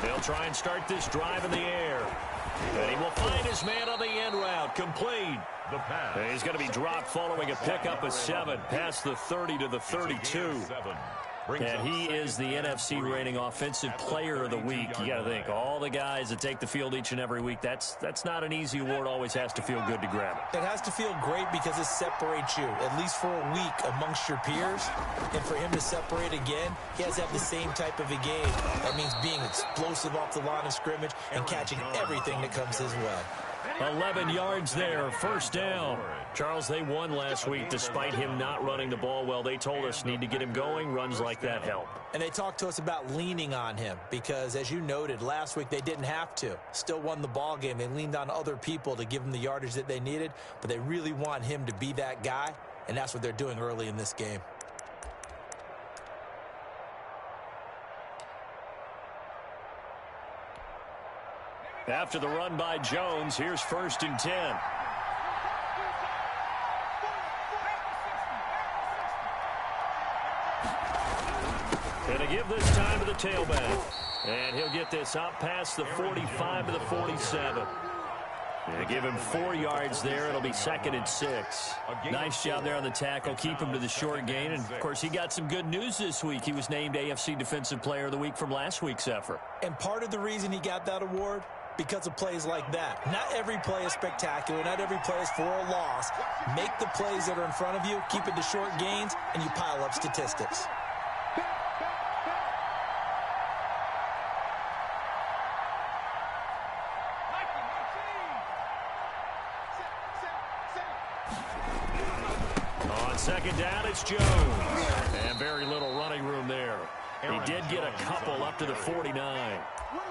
They'll try and start this drive in the air. And he will find his man on the end route. Complete. And he's going to be dropped following a pickup of 7 past the 30 to the 32. And he is the NFC rating offensive player of the week. You got to think, all the guys that take the field each and every week, that's not an easy award. Always has to feel good to grab it. It has to feel great because it separates you, at least for a week, amongst your peers. And for him to separate again, he has to have the same type of a game. That means being explosive off the line of scrimmage and catching everything that comes his way. 11 yards there, first down. Charles, they won last week despite him not running the ball well. They told us need to get him going. Runs like that help. And they talked to us about leaning on him because, as you noted, last week they didn't have to. Still won the ball game. They leaned on other people to give them the yardage that they needed, but they really want him to be that guy, and that's what they're doing early in this game. After the run by Jones, here's 1st and 10. Going to give this time to the tailback. And he'll get this up past the 45 to the 47. They give him 4 yards there. It'll be 2nd and 6. Nice job there on the tackle. Keep him to the short gain. And, of course, he got some good news this week. He was named AFC Defensive Player of the Week from last week's effort. And part of the reason he got that award, because of plays like that. Not every play is spectacular. Not every play is for a loss. Make the plays that are in front of you, keep it to short gains, and you pile up statistics. On 2nd down, it's Jones. And very little running room there. He did get a couple up to the 49.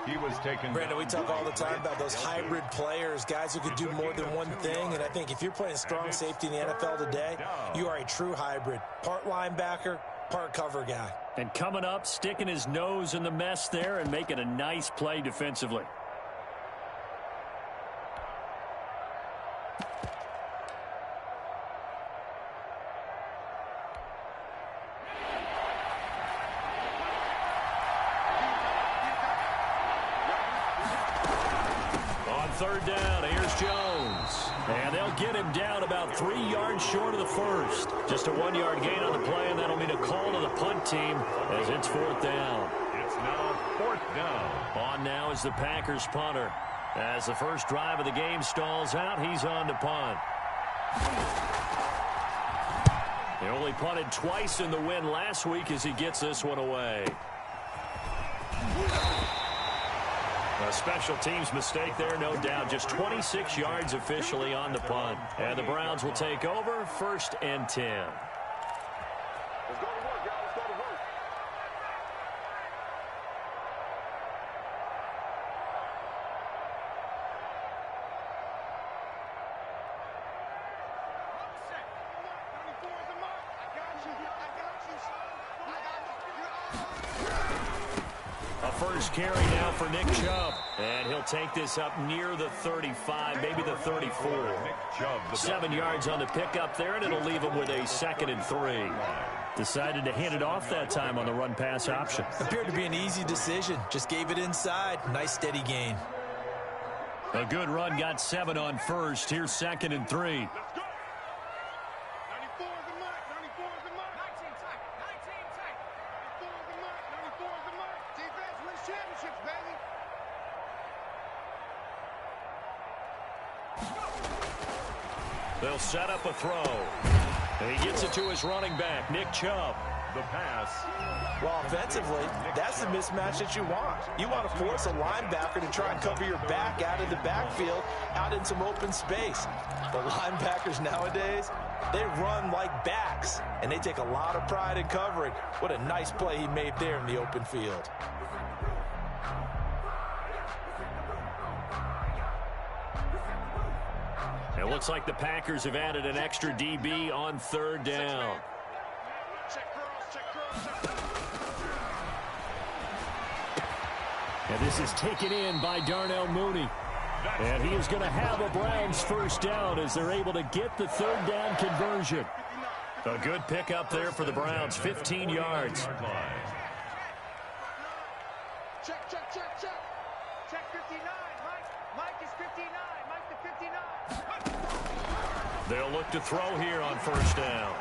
He was taken. Brandon, we talk all the time about those hybrid players, guys who could do more than one thing. And I think if you're playing strong safety in the NFL today, you are a true hybrid. Part linebacker, part cover guy. And coming up, sticking his nose in the mess there and making a nice play defensively. On 3rd down, here's Jones. And they'll get him down about 3 yards short of the first. Just a 1-yard gain on the play, and that'll mean a call to the punt team as it's 4th down. It's now 4th down. On now is the Packers punter. As the first drive of the game stalls out, he's on to punt. They only punted twice in the win last week as he gets this one away. A special teams mistake there, no doubt. Just 26 yards officially on the punt. And the Browns will take over, 1st and 10. Let's go to work, y'all. Let's go to work. First carry now for Nick Chubb. And he'll take this up near the 35, maybe the 34. 7 yards on the pickup there, and it'll leave him with a 2nd and 3. Decided to hand it off that time on the run-pass option. Appeared to be an easy decision. Just gave it inside. Nice steady gain. A good run, got 7 on first. Here's 2nd and 3. They'll set up a throw. And he gets it to his running back, Nick Chubb. The pass. Well, offensively, that's the mismatch that you want. You want to force a linebacker to try and cover your back out of the backfield, out in some open space. The linebackers nowadays, they run like backs, and they take a lot of pride in covering. What a nice play he made there in the open field. It looks like the Packers have added an extra DB on 3rd down. And this is taken in by Darnell Mooney. And he is going to have a Browns first down as they're able to get the third down conversion. A good pickup there for the Browns, 15 yards. Check, check, check, check. Check 59. Mike is 59. Mike to 59. They'll look to throw here on first down.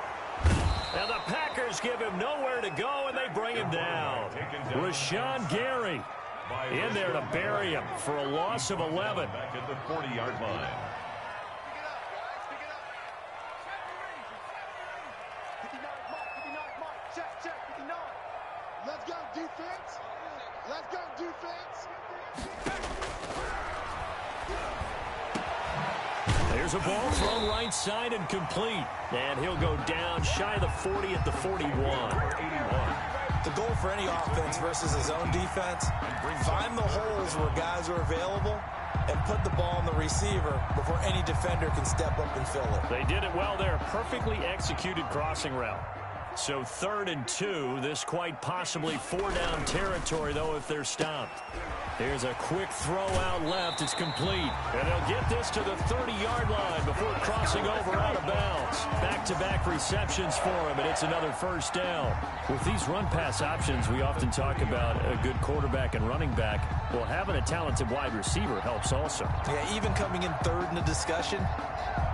And the Packers give him nowhere to go, and they bring him down. Rashawn Gary in there to bury him for a loss of 11. Back at the 40-yard line. Let's go, defense. Let's go, defense. There's a ball thrown right side and complete. And he'll go down shy of the 40 at the 41. The goal for any offense versus his own defense, find the holes where guys are available and put the ball on the receiver before any defender can step up and fill it. They did it well there. Perfectly executed crossing route. So 3rd and 2. This quite possibly 4-down territory, though, if they're stopped. Here's a quick throw out left. It's complete. And they'll get this to the 30-yard line before crossing over out of bounds. Back-to-back receptions for him, and it's another first down. With these run-pass options, we often talk about a good quarterback and running back. Well, having a talented wide receiver helps also. Yeah, even coming in 3rd in the discussion,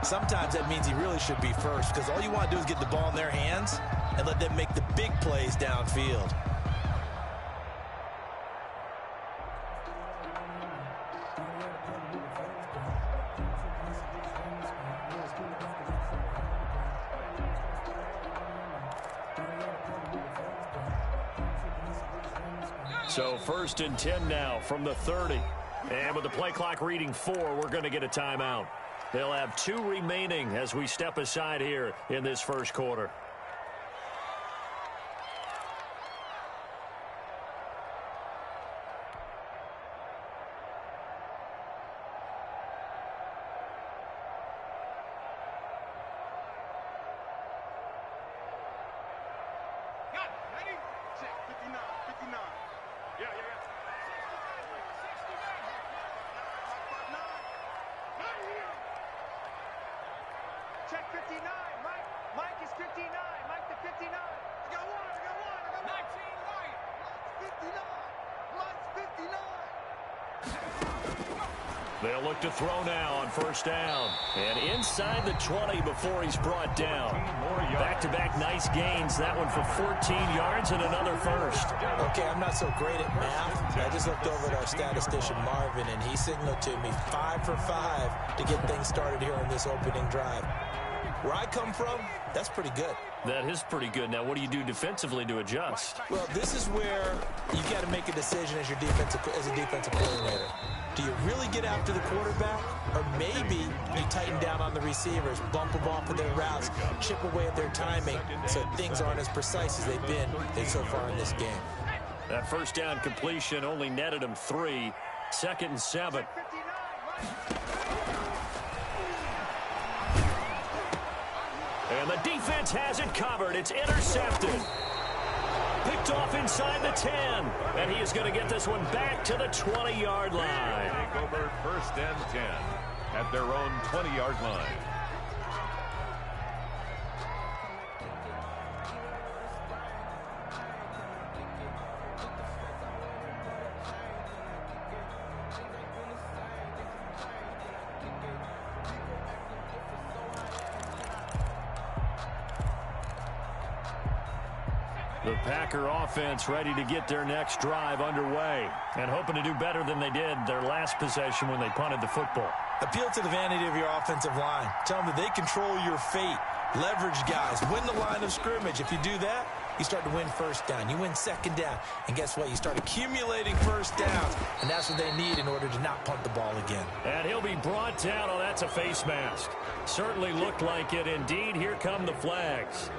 sometimes that means he really should be first because all you want to do is get the ball in their hands and let them make the big plays downfield. So 1st and 10 now from the 30. And with the play clock reading 4, we're going to get a timeout. They'll have 2 remaining as we step aside here in this first quarter. Check 59. Mike is 59. Mike to 59. I got one. 19 right. Mike's 59. They'll look to throw now on first down. And inside the 20 before he's brought down. Back-to-back nice gains. That one for 14 yards and another first. Okay, I'm not so great at math. I just looked over at our statistician, Marvin, and he signaled to me 5 for 5 to get things started here on this opening drive. Where I come from, that's pretty good. That is pretty good. Now, what do you do defensively to adjust? Well, this is where you got to make a decision as a defensive coordinator. Do you really get after the quarterback, or maybe you tighten down on the receivers, bump them off of their routes, chip away at their timing so things aren't as precise as they've been so far in this game? That first down completion only netted him 3. 2nd and 7. And the defense has it covered. It's intercepted. Picked off inside the 10. And he is going to get this one back to the 20-yard line. Take over 1st and 10 at their own 20-yard line. The Packer offense ready to get their next drive underway and hoping to do better than they did their last possession when they punted the football. Appeal to the vanity of your offensive line. Tell them that they control your fate. Leverage guys. Win the line of scrimmage. If you do that, you start to win first down. You win 2nd down. And guess what? You start accumulating first downs. And that's what they need in order to not punt the ball again. And he'll be brought down. Oh, that's a face mask. Certainly looked like it. Indeed, here come the flags.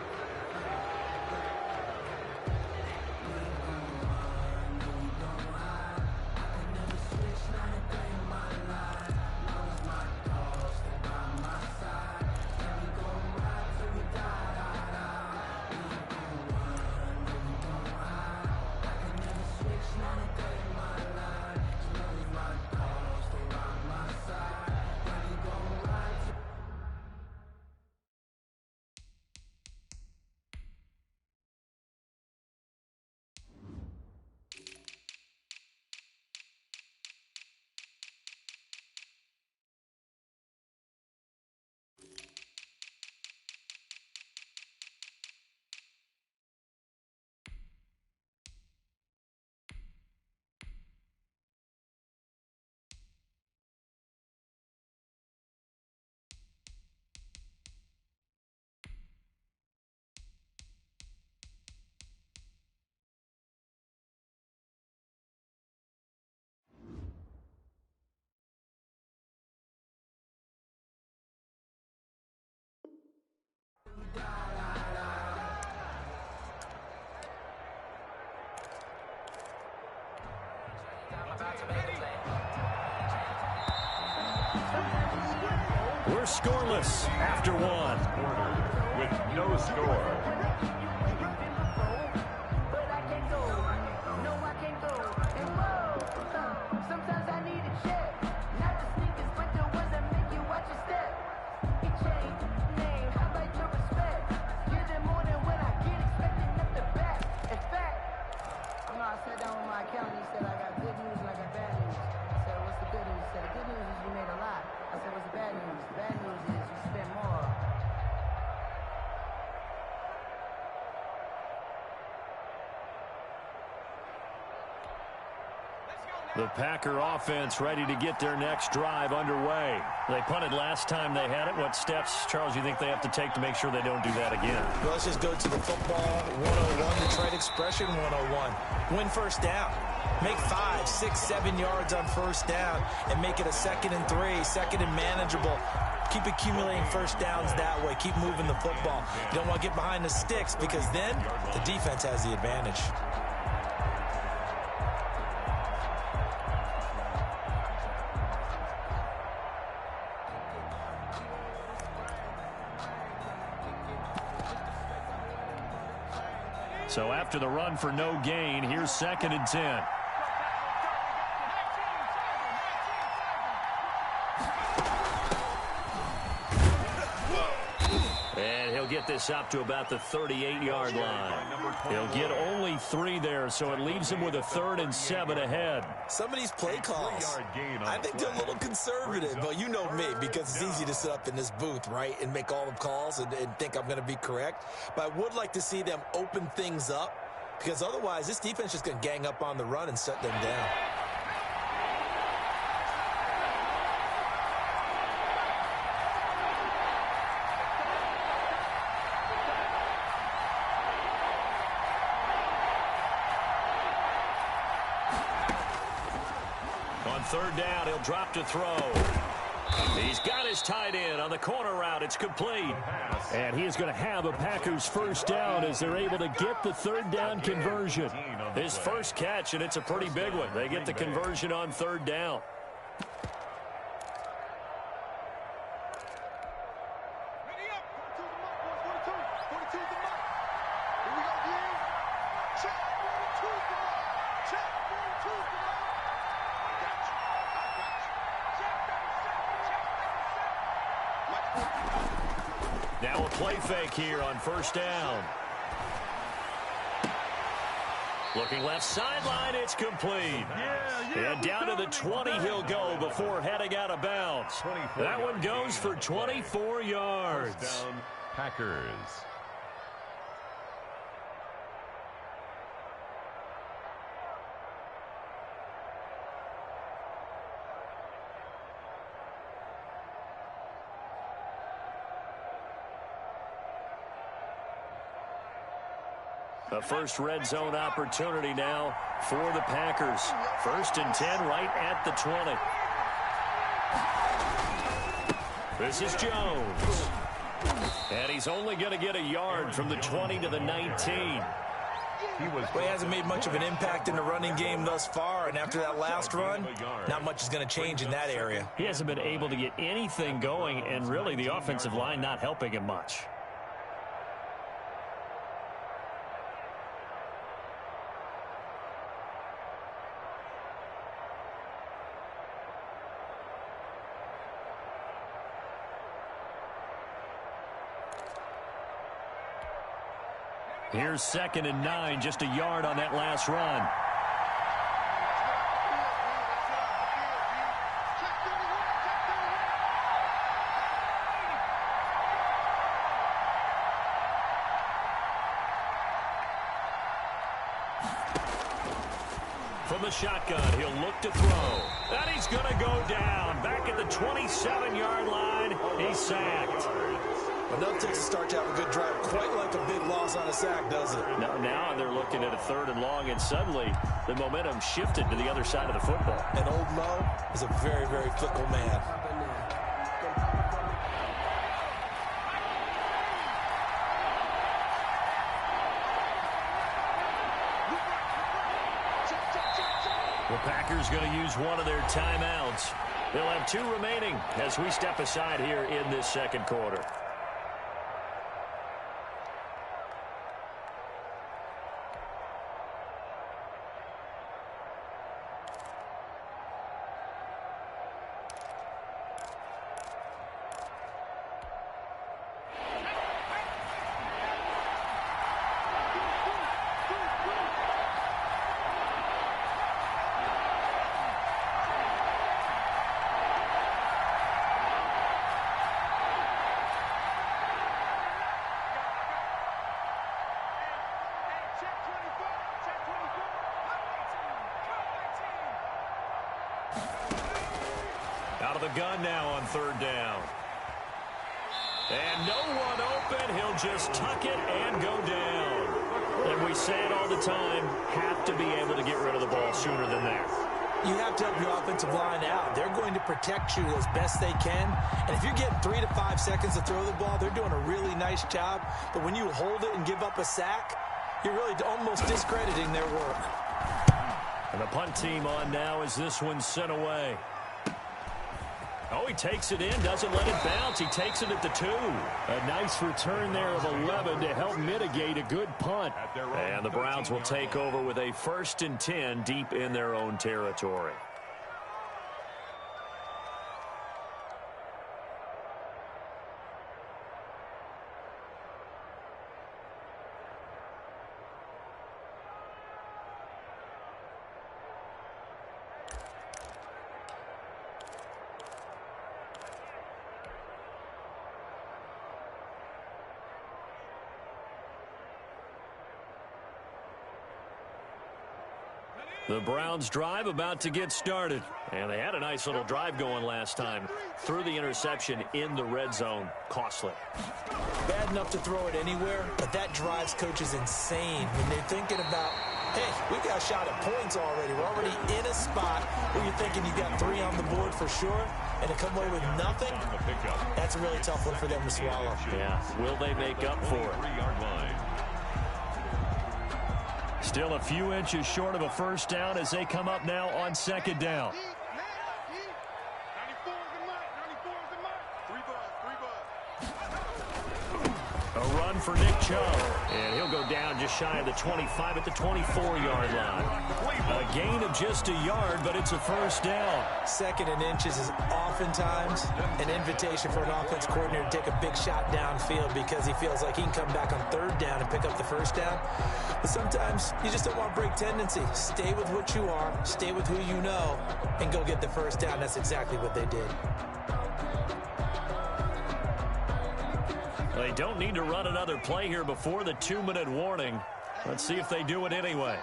We're scoreless after one. With no score. The Packer offense ready to get their next drive underway. They punted last time they had it. What steps, Charles, you think they have to take to make sure they don't do that again? Well, let's just go to the football 101, Detroit expression 101. Win first down. Make 5, 6, 7 yards on first down and make it a 2nd and 3, 2nd and manageable. Keep accumulating first downs that way. Keep moving the football. You don't want to get behind the sticks because then the defense has the advantage. So after the run for no gain, here's 2nd and 10. And he'll get this up to about the 38-yard line. He'll get only 3 there, so it leaves him with a 3rd and 7 ahead. Some of these play calls, I think they're a little conservative, but you know me, because it's easy to sit up in this booth, right, and make all the calls and think I'm going to be correct. But I would like to see them open things up, because otherwise this defense is just going to gang up on the run and shut them down. On 3rd down, he'll drop to throw. He's got his tight end on the corner route. It's complete. And he is going to have a Packers first down as they're able to get the 3rd down conversion. His first catch, and it's a pretty big one. They get the conversion on 3rd down. Now a play fake here on 1st down. Looking left sideline, it's complete. And down to the 20 he'll go before heading out of bounds. That one goes for 24 yards. First down, Packers. A first red zone opportunity now for the Packers. 1st and 10 right at the 20. This is Jones. And he's only going to get a yard from the 20 to the 19. Well, he hasn't made much of an impact in the running game thus far, and after that last run, not much is going to change in that area. He hasn't been able to get anything going, and really the offensive line not helping him much. Here's 2nd and 9, just a yard on that last run. From the shotgun, he'll look to throw. And he's going to go down. Back at the 27-yard line, he's sacked. But no takes to start to have a good drive. Quite like a big loss on a sack, does it? Now they're looking at a 3rd and long, and suddenly the momentum shifted to the other side of the football. And old Mo is a very, very fickle man. The Packers going to use one of their timeouts. He'll have 2 remaining as we step aside here in this second quarter. Out of the gun now on 3rd down. And no one open. He'll just tuck it and go down. And we say it all the time, have to be able to get rid of the ball sooner than that. You have to help your offensive line out. They're going to protect you as best they can. And if you're getting 3 to 5 seconds to throw the ball, they're doing a really nice job. But when you hold it and give up a sack, you're really almost discrediting their work. And the punt team on now as this one's sent away. Oh, he takes it in, doesn't let it bounce. He takes it at the 2. A nice return there of 11 to help mitigate a good punt. And the Browns will take over with a 1st and 10 deep in their own territory. The Browns drive about to get started. And they had a nice little drive going last time. Threw the interception in the red zone. Costly. Bad enough to throw it anywhere, but that drives coaches insane when they're thinking about, hey, we got a shot at points already. We're already in a spot where you're thinking you got 3 on the board for sure, and to come away with nothing, that's a really tough one for them to swallow. Yeah, will they make up for it? Still a few inches short of a 1st down as they come up now on 2nd down. A run for Nick Chubb. And he'll go down just shy of the 25 at the 24-yard line. A gain of just a yard, but it's a 1st down. 2nd and inches is oftentimes an invitation for an offense coordinator to take a big shot downfield because he feels like he can come back on 3rd down and pick up the 1st down. But sometimes you just don't want to break tendency. Stay with what you are, stay with who you know, and go get the 1st down. That's exactly what they did. They don't need to run another play here before the 2-minute warning. Let's see if they do it anyway.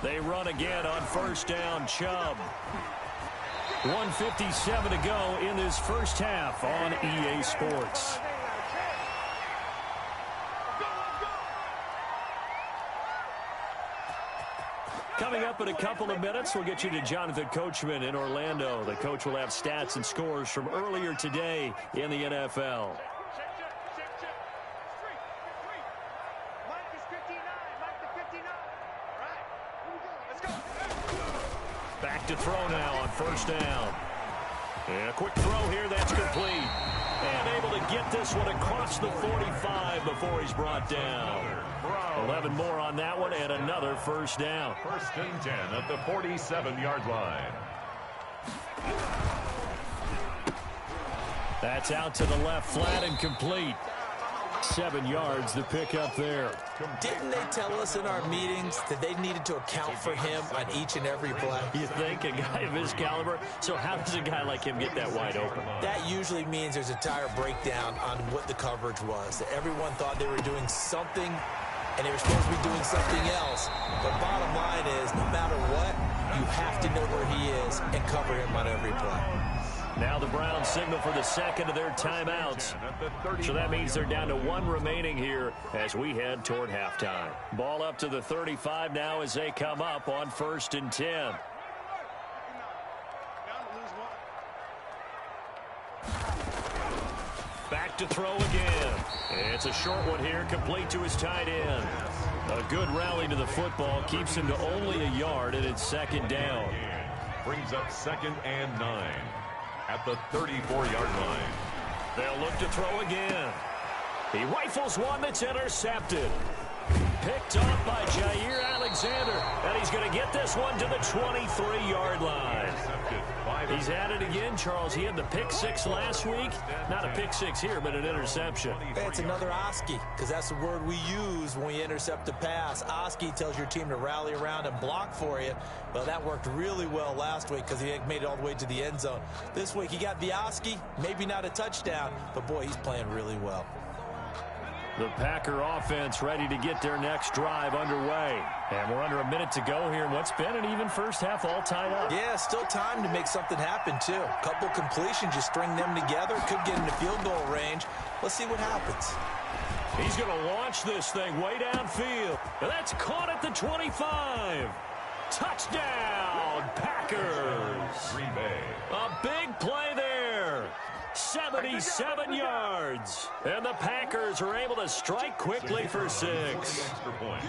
They run again on 1st down. Chubb. 1:57 to go in this 1st half on EA Sports. Coming up in a couple of minutes, we'll get you to Jonathan Coachman in Orlando. The coach will have stats and scores from earlier today in the NFL. Back to throw now on 1st down. And a quick throw here, that's complete. And able to get this one across the 45 before he's brought down. 11 more on that one and another 1st down. 1st and 10 at the 47-yard line. That's out to the left, flat and complete. 7 yards to pick up there. Didn't they tell us in our meetings that they needed to account for him on each and every play? You think a guy of his caliber? So how does a guy like him get that wide open? That usually means there's a tire breakdown on what the coverage was. That everyone thought they were doing something, and they were supposed to be doing something else. But bottom line is, no matter what, you have to know where he is and cover him on every play. Now the Browns signal for the 2nd of their timeouts. So that means they're down to 1 remaining here as we head toward halftime. Ball up to the 35 now as they come up on 1st and 10. Back to throw again. It's a short one here, complete to his tight end. A good rally to the football keeps him to only a yard, and it's second down. Brings up 2nd and 9 at the 34-yard line. They'll look to throw again. He rifles one that's intercepted. Picked off by Jair Alexander, and he's going to get this one to the 23-yard line. He's at it again, Charles. He had the pick six last week. Not a pick six here, but an interception. It's another Oski, because that's the word we use when we intercept a pass. Oski tells your team to rally around and block for you. Well, that worked really well last week because he made it all the way to the end zone. This week he got the Oski, maybe not a touchdown, but boy, he's playing really well. The Packer offense ready to get their next drive underway. And we're under a minute to go here in what's been an even first half, all tied up. Yeah, still time to make something happen, too. Couple completions, you string them together, could get into field goal range. Let's see what happens. He's going to launch this thing way downfield. And that's caught at the 25. Touchdown, Packers. Green Bay. A big play there. 77 yards. And the Packers are able to strike quickly for 6. Extra point.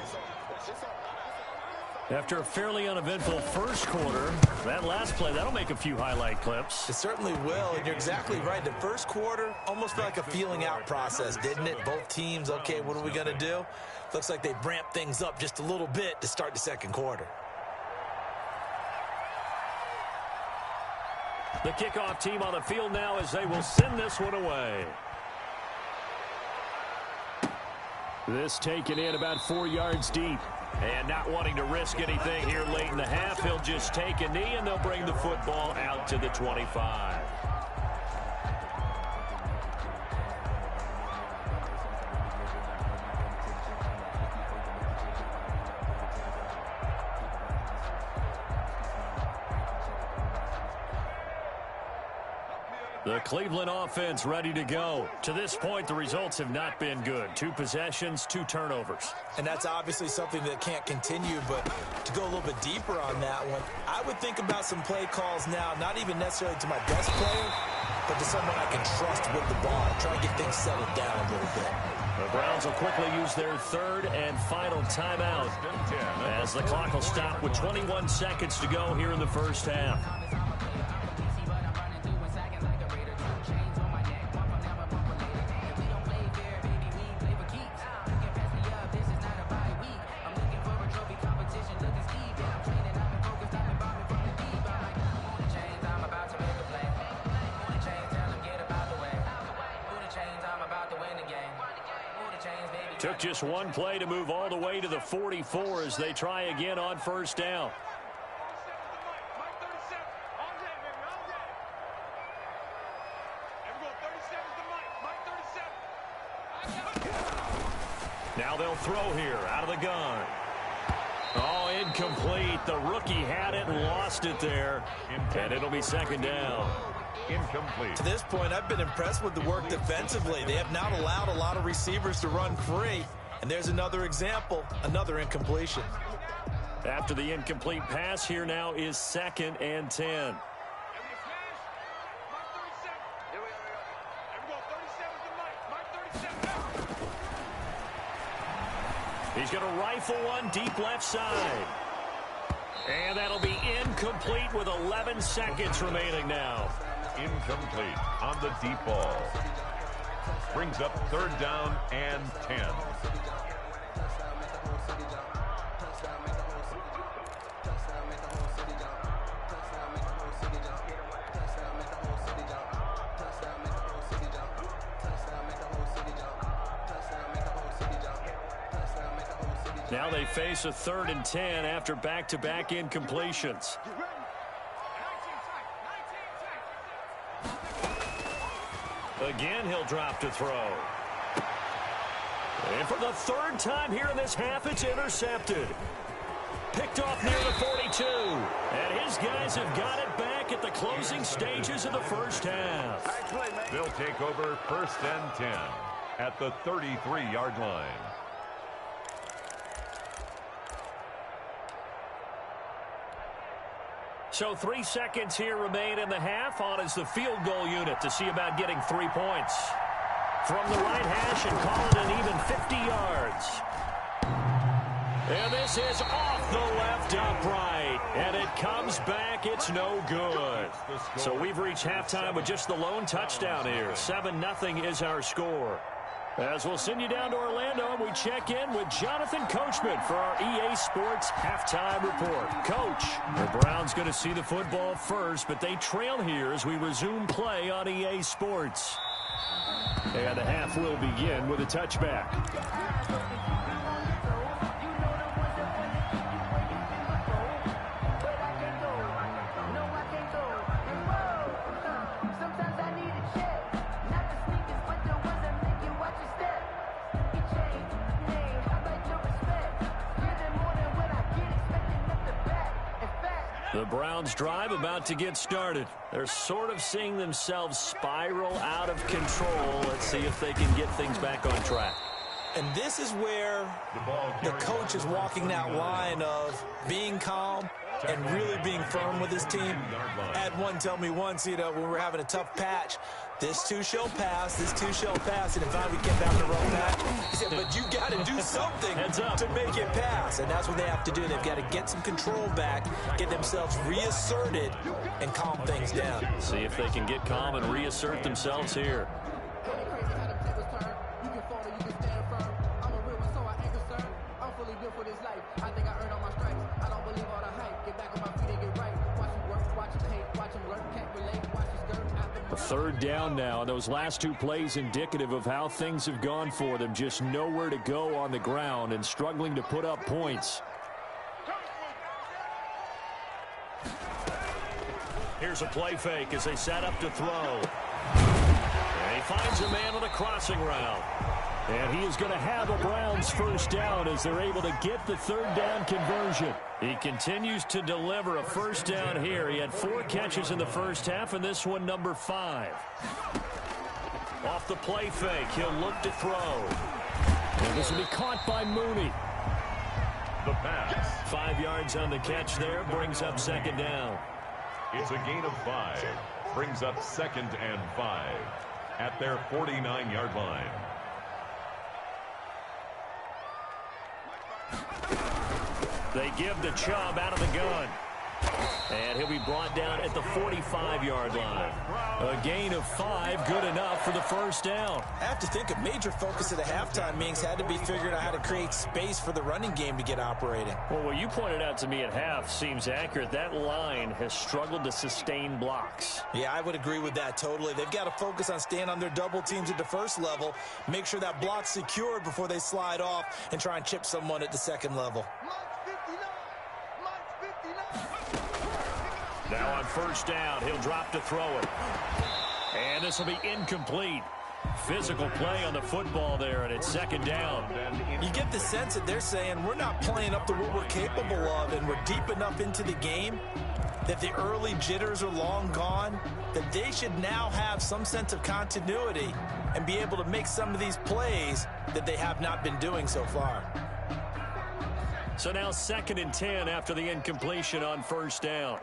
After a fairly uneventful first quarter, that last play, that'll make a few highlight clips. It certainly will, and you're exactly right. The first quarter almost felt like a feeling out process, didn't it? Both teams, okay, what are we going to do? Looks like they ramped things up just a little bit to start the second quarter. The kickoff team on the field now as they will send this one away. This taken in about 4 yards deep. And not wanting to risk anything here late in the half, he'll just take a knee and they'll bring the football out to the 25. The Cleveland offense ready to go. To this point, the results have not been good. 2 possessions, 2 turnovers. And that's obviously something that can't continue, but to go a little bit deeper on that one, I would think about some play calls now, not even necessarily to my best player, but to someone I can trust with the ball. Try to get things settled down a little bit. The Browns will quickly use their 3rd and final timeout as the clock will stop with 21 seconds to go here in the first half. Took just one play to move all the way to the 44 as they try again on first down. Now they'll throw here out of the gun. Oh, incomplete. The rookie had it and lost it there. And it'll be second down. Incomplete. To this point, I've been impressed with the work defensively. They have not allowed a lot of receivers to run free. And there's another example, another incompletion. After the incomplete pass, here now is 2nd and 10. He's going to rifle one deep left side. And that'll be incomplete with 11 seconds remaining now. Incomplete on the deep ball. Brings up 3rd down and 10. Now they face a 3rd and 10 after back-to-back incompletions. Again, he'll drop to throw. And for the 3rd time here in this half, it's intercepted. Picked off near the 42. And his guys have got it back at the closing stages of the first half. They'll take over 1st and 10 at the 33-yard line. So 3 seconds here remain in the half. On is the field goal unit to see about getting 3 points. from the right hash and call it an even 50 yards. And this is off the left upright. And it comes back. It's no good. So we've reached halftime with just the lone touchdown here. 7-0 is our score. As we'll send you down to Orlando, we check in with Jonathan Coachman for our EA Sports Halftime Report. Coach, the Browns going to see the football first, but they trail here as we resume play on EA Sports. And the half will begin with a touchback. The Browns drive about to get started. They're sort of seeing themselves spiral out of control. Let's see if they can get things back on track. And this is where the coach is walking that line of being calm and really being firm with his team. I had one tell me once, when we were having a tough patch, this too shall pass, this too shall pass. And if we kept having a rough patch, he said, but you got to do something to make it pass. And that's what they have to do. They've got to get some control back, get themselves reasserted, and calm things down. See if they can get calm and reassert themselves here. Third down now. Those last two plays indicative of how things have gone for them. Just nowhere to go on the ground and struggling to put up points. Here's a play fake as they set up to throw. And he finds a man on the crossing route. And he is going to have a Browns first down as they're able to get the third down conversion. He continues to deliver a first down here. He had 4 catches in the first half, and this one number 5. Off the play fake, he'll look to throw. And this will be caught by Mooney. The pass. 5 yards on the catch there, brings up second down. It's a gain of 5. Brings up 2nd and 5 at their 49-yard line. They give to Chubb out of the gun. And he'll be brought down at the 45-yard line. A gain of 5, good enough for the first down. I have to think a major focus of the halftime meetings had to be figuring out how to create space for the running game to get operating. Well, what you pointed out to me at half seems accurate. That line has struggled to sustain blocks. Yeah, I would agree with that totally. They've got to focus on staying on their double teams at the first level, make sure that block's secured before they slide off and try and chip someone at the second level. Now on first down, he'll drop to throw it. And this will be incomplete. Physical play on the football there, and it's second down. You get the sense that they're saying we're not playing up to what we're capable of, and we're deep enough into the game that the early jitters are long gone, that they should now have some sense of continuity and be able to make some of these plays that they have not been doing so far. So now 2nd and 10 after the incompletion on first down.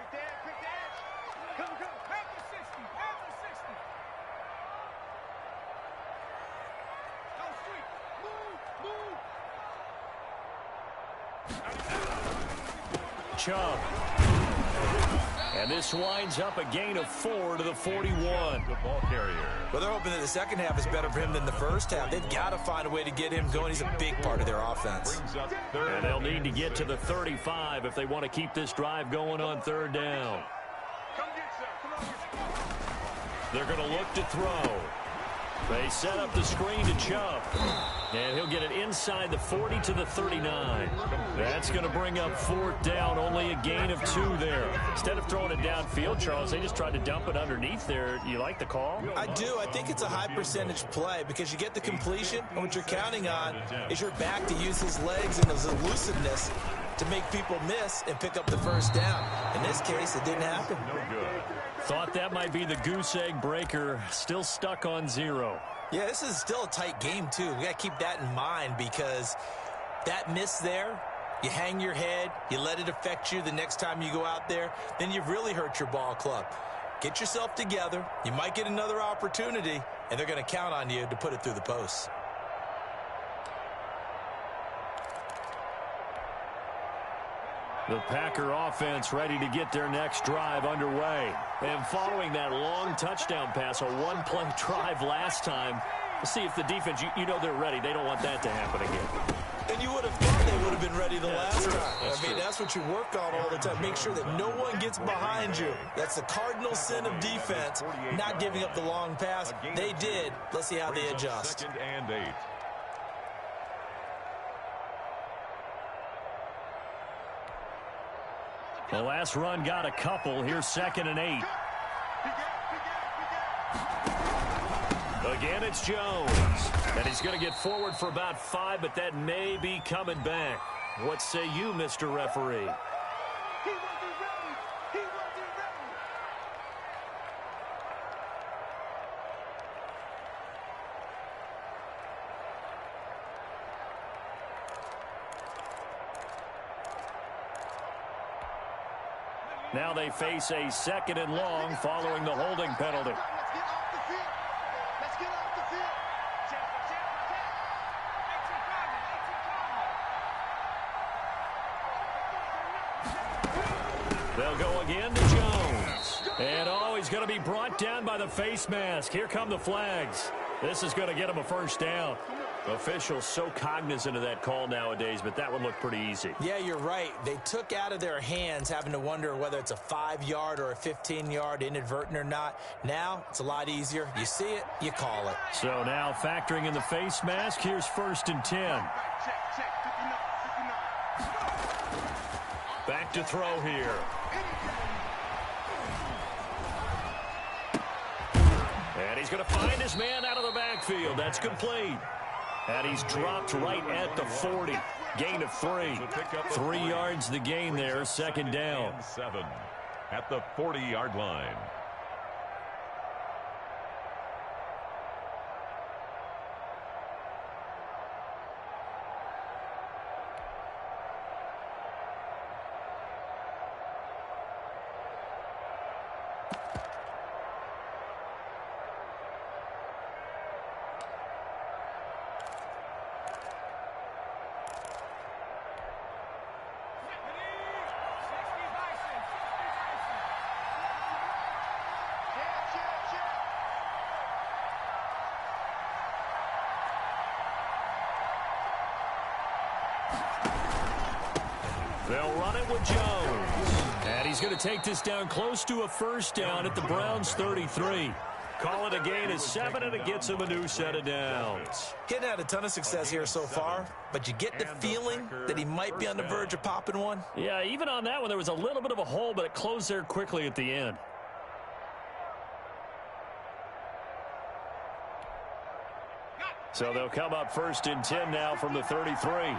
Chubb. And this winds up a gain of 4 to the 41. The ball carrier. Well, they're hoping that the second half is better for him than the first half. They've got to find a way to get him going. He's a big part of their offense. And they'll need to get to the 35 if they want to keep this drive going on third down. They're going to look to throw. They set up the screen to Chubb. And he'll get it inside the 40 to the 39. That's going to bring up 4th down. Only a gain of 2 there. Instead of throwing it downfield, Charles, they just tried to dump it underneath there. You like the call? I do. I think it's a high percentage play because you get the completion, and what you're counting on is your back to use his legs and his elusiveness to make people miss and pick up the first down. In this case, it didn't happen. No good. Thought that might be the goose egg breaker. Still stuck on 0. Yeah, this is still a tight game, too. We got to keep that in mind because that miss there, you hang your head, you let it affect you the next time you go out there, then you've really hurt your ball club. Get yourself together. You might get another opportunity, and they're going to count on you to put it through the posts. The Packer offense ready to get their next drive underway. And following that long touchdown pass, a one-play drive last time, we'll see if the defense, you know they're ready. They don't want that to happen again. And you would have thought they would have been ready the last time. That's what you work on all the time. Make sure that no one gets behind you. That's the cardinal sin of defense, not giving up the long pass. They did. Let's see how they adjust. 2nd and 8. The last run got a couple. Here's 2nd and 8. Again, it's Jones. And he's going to get forward for about 5, but that may be coming back. What say you, Mr. Referee? He wasn't ready. He wasn't ready. Now they face a 2nd and long following the holding penalty. Let's get off the field. Let's get off the field. They'll go again to Jones. And, he's going to be brought down by the face mask. Here come the flags. This is going to get him a first down. Officials so cognizant of that call nowadays, but that one looked pretty easy. Yeah, you're right. They took out of their hands having to wonder whether it's a 5-yard or a 15-yard, inadvertent or not. Now, it's a lot easier. You see it, you call it. So now factoring in the face mask, here's 1st and 10. Back to throw here. And he's going to find his man out of the backfield. That's complete. And he's dropped right at the 40. Gain of 3. 3 yards the gain there. 2nd down. 7 at the 40-yard line. They'll run it with Jones. And he's going to take this down close to a first down at the Browns' 33. Call it a gain of 7, and it gets him a new set of downs. Getting had a ton of success here so far, but you get the feeling that he might be on the verge of popping one. Yeah, even on that one, there was a little bit of a hole, but it closed there quickly at the end. So they'll come up 1st and 10 now from the 33.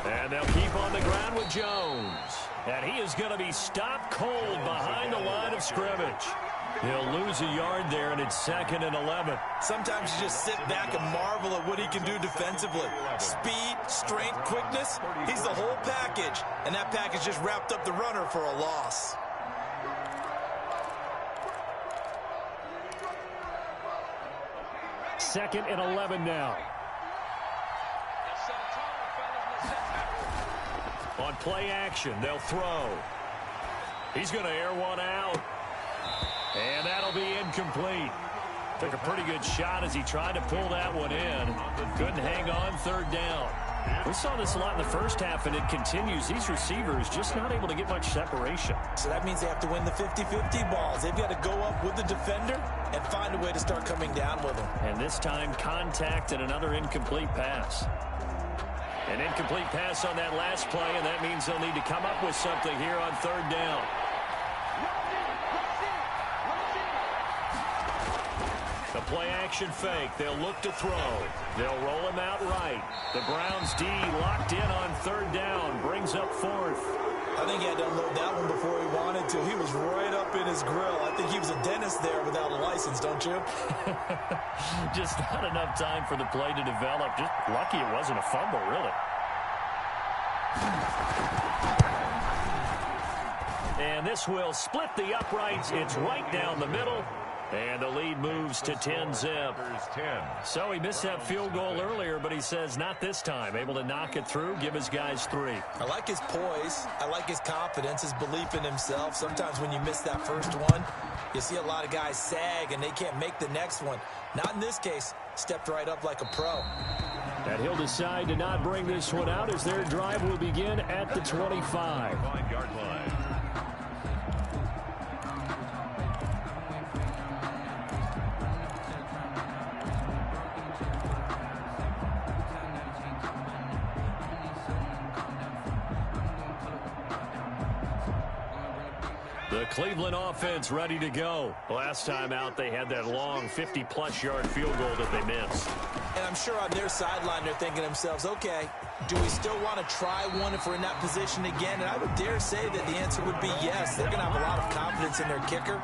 And they'll keep on the ground with Jones. And he is going to be stopped cold behind the line of scrimmage. He'll lose a yard there, and it's 2nd and 11. Sometimes you just sit back and marvel at what he can do defensively. Speed, strength, quickness, he's the whole package. And that package just wrapped up the runner for a loss. Second and 11 now. On play action, they'll throw. He's going to air one out. And that'll be incomplete. Took a pretty good shot as he tried to pull that one in. Couldn't hang on 3rd down. We saw this a lot in the first half, and it continues. These receivers just not able to get much separation. So that means they have to win the 50-50 balls. They've got to go up with the defender and find a way to start coming down with him. And this time, contact and another incomplete pass. An incomplete pass on that last play, and that means they'll need to come up with something here on 3rd down. The play-action fake. They'll look to throw. They'll roll him out right. The Browns' D locked in on 3rd down. Brings up 4th. I think he had to unload that one before he wanted to. He was right up in his grill. I think he was a dentist there without a license, don't you? Just not enough time for the play to develop. Just lucky it wasn't a fumble, really. And this will split the uprights. It's right down the middle. And the lead moves to 10-zip. So he missed that field goal earlier, but he says not this time. Able to knock it through, give his guys 3. I like his poise. I like his confidence, his belief in himself. Sometimes when you miss that first one, you see a lot of guys sag and they can't make the next one. Not in this case. Stepped right up like a pro. And he'll decide to not bring this one out as their drive will begin at the 25. Yard line. The Cleveland offense ready to go. Last time out, they had that long 50-plus yard field goal that they missed. And I'm sure on their sideline, they're thinking to themselves, okay, do we still want to try one if we're in that position again? And I would dare say that the answer would be yes. They're going to have a lot of confidence in their kicker.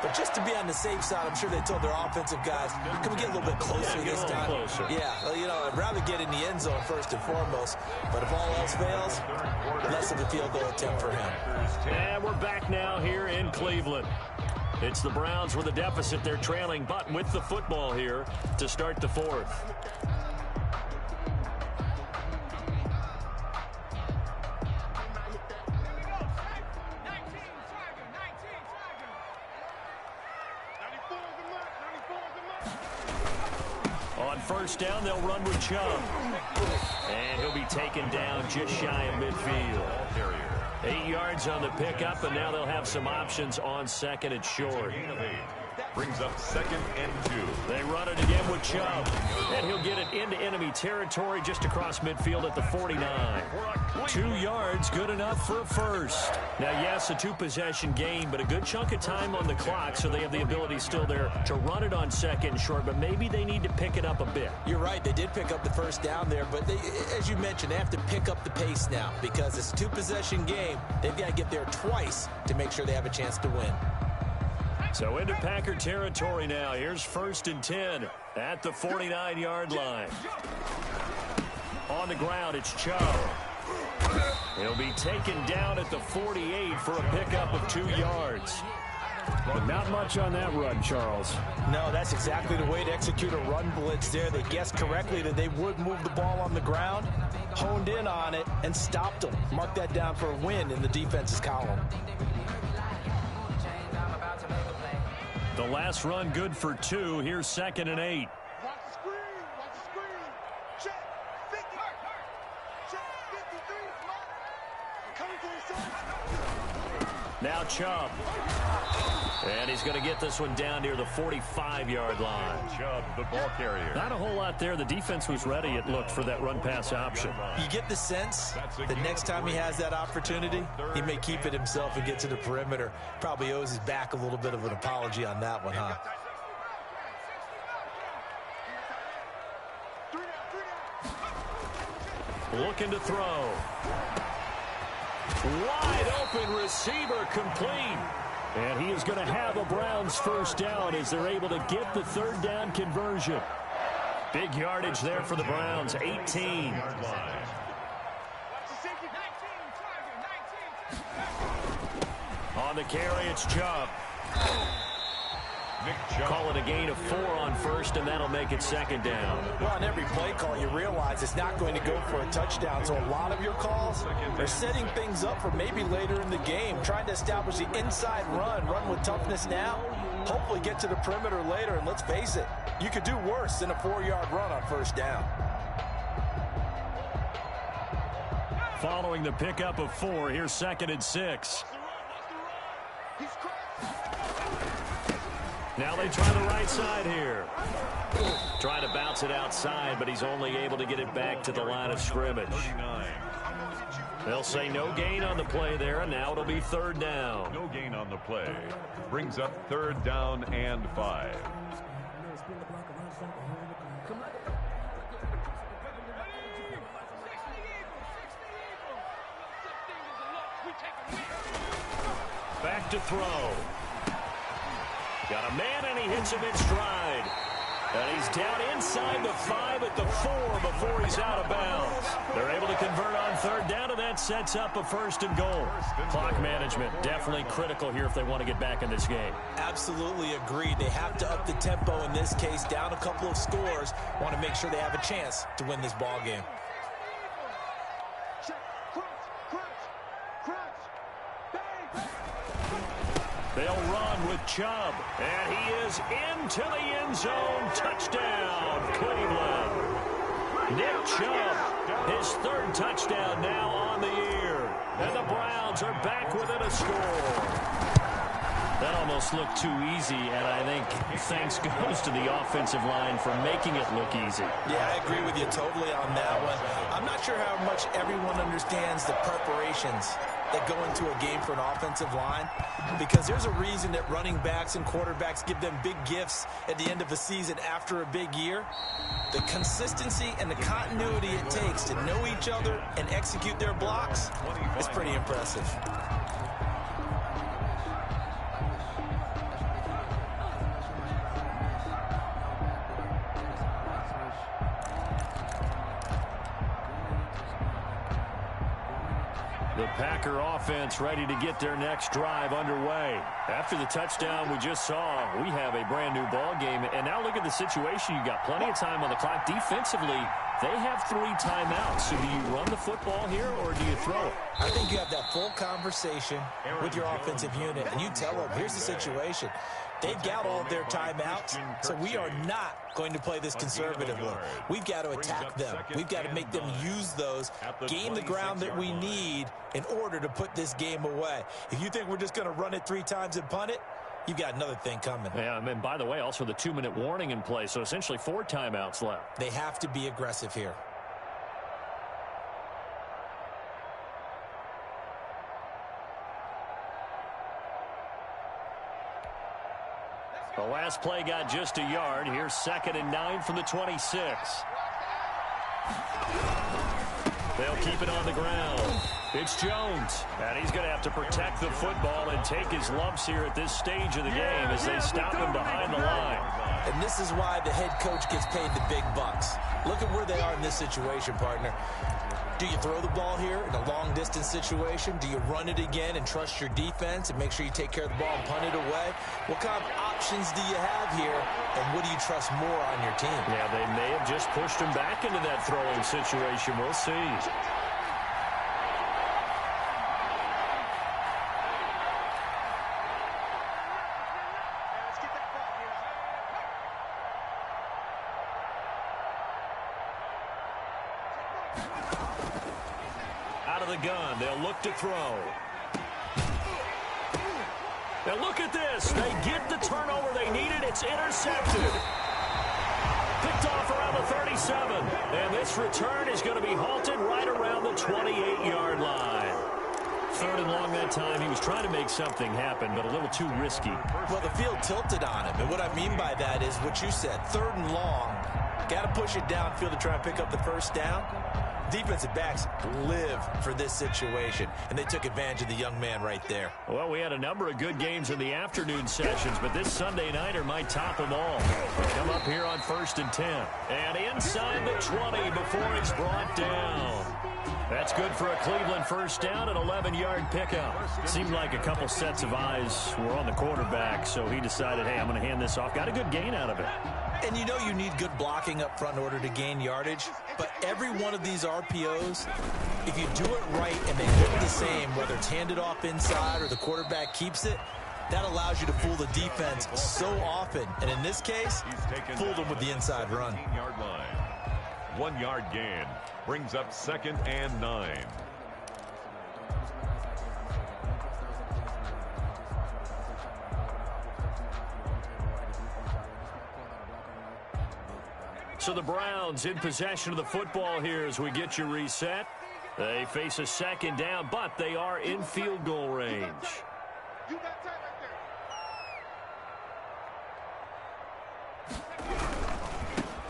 But just to be on the safe side, I'm sure they told their offensive guys, can we get a little bit closer this time? Closer. Yeah, well, you know, I'd rather get in the end zone first and foremost. But if all else fails, less of a field goal attempt for him. And we're back now here in Cleveland. It's the Browns with a deficit. They're trailing, but with the football here to start the 4th. On first down, they'll run with Chubb. And he'll be taken down just shy of midfield. 8 yards on the pickup, and now they'll have some options on second and short. Brings up 2nd and 2. They run it again with Chubb. And he'll get it into enemy territory just across midfield at the 49. 2 yards, good enough for a first. Now, yes, a 2-possession game, but a good chunk of time on the clock, so they have the ability still there to run it on second and short, but maybe they need to pick it up a bit. You're right. They did pick up the first down there, but they, as you mentioned, they have to pick up the pace now because it's a 2-possession game. They've got to get there twice to make sure they have a chance to win. So into Packer territory now. Here's 1st and 10 at the 49-yard line. On the ground, it's Chubb. He'll be taken down at the 48 for a pickup of 2 yards. But not much on that run, Charles. No, that's exactly the way to execute a run blitz there. They guessed correctly that they would move the ball on the ground, honed in on it, and stopped them. Mark that down for a win in the defense's column. The last run good for 2. Here's 2nd and 8. Watch the screen. Watch the screen. Check. 50. Check. 53. Coming to the side. Now Chubb. And he's going to get this one down near the 45-yard line. Chubb, the ball carrier. Not a whole lot there. The defense was ready, it looked, for that run-pass option. You get the sense that next time he has that opportunity, he may keep it himself and get to the perimeter. Probably owes his back a little bit of an apology on that one, huh? Looking to throw. Wide open receiver, complete. And he is going to have a Browns first down as they're able to get the 3rd down conversion. Big yardage there for the Browns, 18. On the carry, it's Chubb. Call it a gain of 4 on first, and that'll make it 2nd down. Well, on every play call, you realize it's not going to go for a touchdown. So a lot of your calls are setting things up for maybe later in the game, trying to establish the inside run with toughness now, hopefully get to the perimeter later. And let's face it, you could do worse than a 4-yard run on first down. Following the pickup of 4, here's 2nd and 6. Now they try the right side here. Trying to bounce it outside, but he's only able to get it back to the line of scrimmage. They'll say no gain on the play there, and now it'll be 3rd down. No gain on the play. Brings up 3rd down and 5. We take to throw. Got a man, and he hits him in stride. And he's down inside the 5 at the 4 before he's out of bounds. They're able to convert on third down, and that sets up a 1st and goal. Clock management, definitely critical here if they want to get back in this game. Absolutely agreed. They have to up the tempo in this case, down a couple of scores. Want to make sure they have a chance to win this ball game. They'll run with Chubb, and he is into the end zone. Touchdown, Cleveland. Nick Chubb, his 3rd touchdown now on the year. And the Browns are back within a score. That almost looked too easy, and I think thanks goes to the offensive line for making it look easy. Yeah, I agree with you totally on that one. I'm not sure how much everyone understands the preparations that go into a game for an offensive line, because there's a reason that running backs and quarterbacks give them big gifts at the end of a season after a big year. The consistency and the continuity it takes to know each other and execute their blocks is pretty impressive. The Packer offense ready to get their next drive underway. After the touchdown we just saw, we have a brand new ball game. And now look at the situation. You got plenty of time on the clock. Defensively, they have 3 timeouts. So do you run the football here or do you throw it? I think you have that full conversation with your offensive unit, and you tell them, here's the situation. They've got all of their timeouts, so we are not going to play this conservatively. We've got to attack them. We've got to make them use those, gain the ground that we need in order to put this game away. If you think we're just going to run it 3 times and punt it, you've got another thing coming. Yeah, and by the way, also the 2-minute warning in play, so essentially 4 timeouts left. They have to be aggressive here. The last play got just a yard. Here's 2nd and 9 from the 26. They'll keep it on the ground. It's Jones, and he's going to have to protect the football and take his lumps here at this stage of the game as they stop him behind the line. And this is why the head coach gets paid the big bucks. Look at where they are in this situation, partner. Do you throw the ball here in a long-distance situation? Do you run it again and trust your defense and make sure you take care of the ball and punt it away? What kind of options do you have here, and what do you trust more on your team? Yeah, they may have just pushed him back into that throwing situation. We'll see. Out of the gun, they'll look to throw. Now look at this. They get the turnover they needed. It's intercepted. Picked off around the 37. And this return is going to be halted right around the 28-yard line. 3rd and long that time. He was trying to make something happen, but a little too risky. Well, the field tilted on him. And what I mean by that is what you said. 3rd and long. Got to push it downfield to try and pick up the 1st down. Defensive backs live for this situation, and they took advantage of the young man right there. Well, we had a number of good games in the afternoon sessions, but this Sunday nighter might top them all. They come up here on 1st and 10. And inside the 20 before it's brought down. That's good for a Cleveland 1st down, an 11-yard pickup. Seemed like a couple sets of eyes were on the quarterback, so he decided, hey, I'm going to hand this off. Got a good gain out of it. And you know you need good blocking up front in order to gain yardage, but every one of these RPOs, if you do it right and they look the same, whether it's handed off inside or the quarterback keeps it, that allows you to fool the defense so often. And in this case, fooled them with the inside run. 1-yard gain brings up 2nd and 9. So the Browns in possession of the football here as we get you reset. They face a 2nd down, but they are in field goal range. You got time right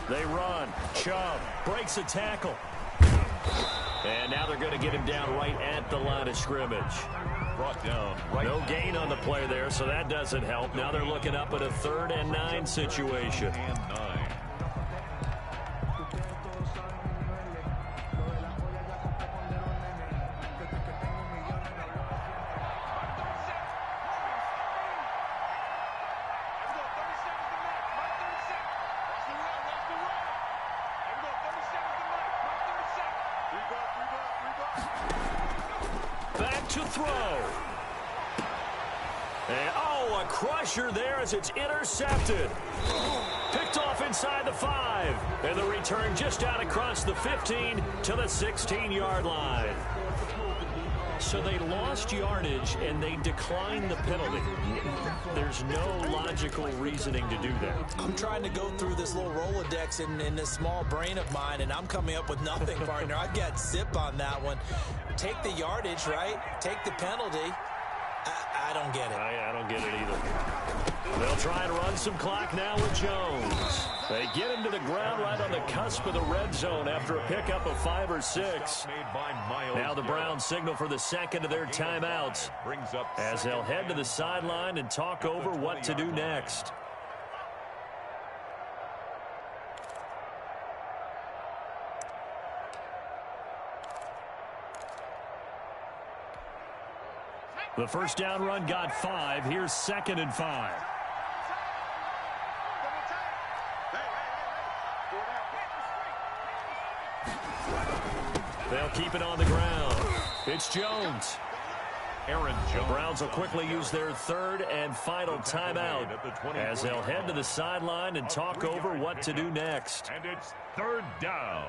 there. They run. Chubb breaks a tackle. And now they're going to get him down right at the line of scrimmage. brought down. Right. No gain on the play there, so that doesn't help. Now they're looking up at a 3rd and 9 situation. 3rd and 9. Back to throw. And, oh, a crusher there as it's intercepted. Picked off inside the 5. And the return just out across the 15 to the 16-yard line. So they lost yardage, and they declined the penalty. There's no logical reasoning to do that. I'm trying to go through this little Rolodex in this small brain of mine, and I'm coming up with nothing, partner. I got zip on that one. Take the yardage, right? Take the penalty. I don't get it. I don't get it either. They'll try and run some clock now with Jones. They get him to the ground right on the cusp of the red zone after a pickup of 5 or 6. Now the Browns signal for the second of their timeouts as they'll head to the sideline and talk over what to do next. The first down run got 5. Here's 2nd and 5. They'll keep it on the ground. It's Jones. Aaron Jones. The Browns will quickly use their 3rd and final timeout as they'll head to the sideline and talk over what to do next. And it's 3rd down.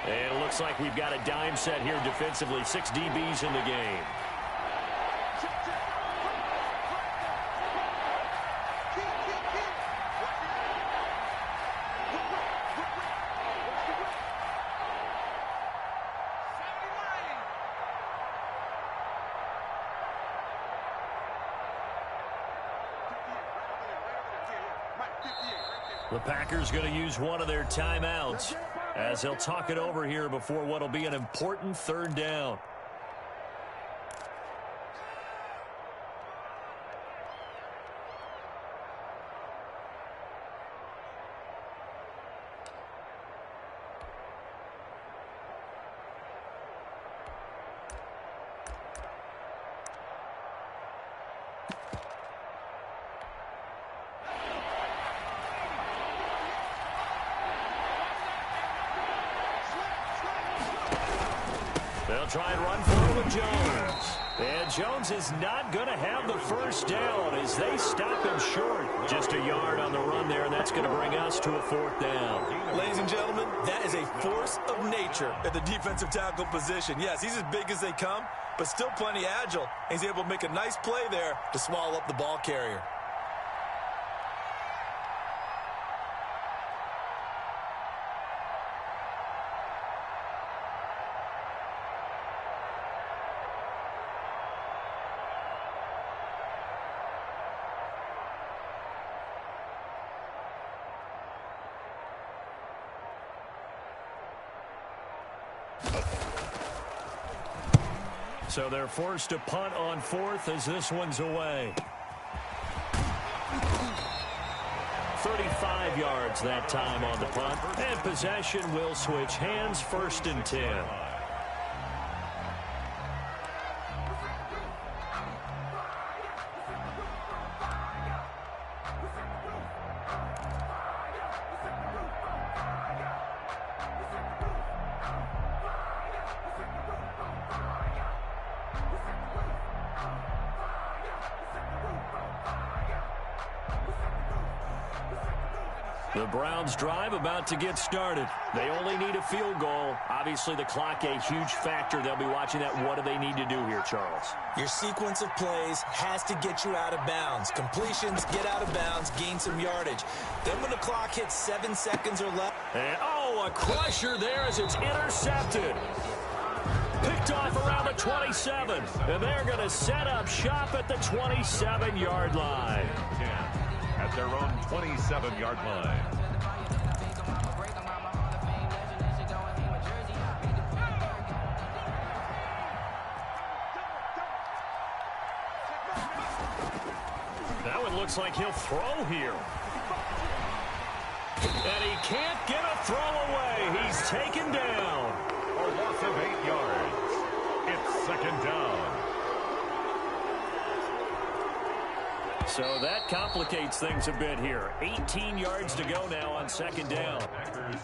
And it looks like we've got a dime set here defensively. 6 DBs in the game. The Packers going to use one of their timeouts as they'll talk it over here before what will be an important 3rd down. They'll try and run forward with Jones. And Jones is not going to have the first down as they stop him short. Just a yard on the run there, and that's going to bring us to a 4th down. Ladies and gentlemen, that is a force of nature at the defensive tackle position. Yes, he's as big as they come, but still plenty agile. He's able to make a nice play there to swallow up the ball carrier. So they're forced to punt on 4th as this one's away. 35 yards that time on the punt. And possession will switch hands, 1st and 10. The Browns drive about to get started. They only need a field goal. Obviously, the clock a huge factor. They'll be watching that. What do they need to do here, Charles? Your sequence of plays has to get you out of bounds. Completions, get out of bounds, gain some yardage. Then when the clock hits 7 seconds or less. And, oh, a crusher there as it's intercepted. Picked off around the 27. And they're going to set up shop at the 27-yard line. 10 at their own 27-yard line. Now it looks like he'll throw here. And he can't get a throw away. He's taken down. A loss of 8 yards. It's second down. So that complicates things a bit here. 18 yards to go now on second down. Packers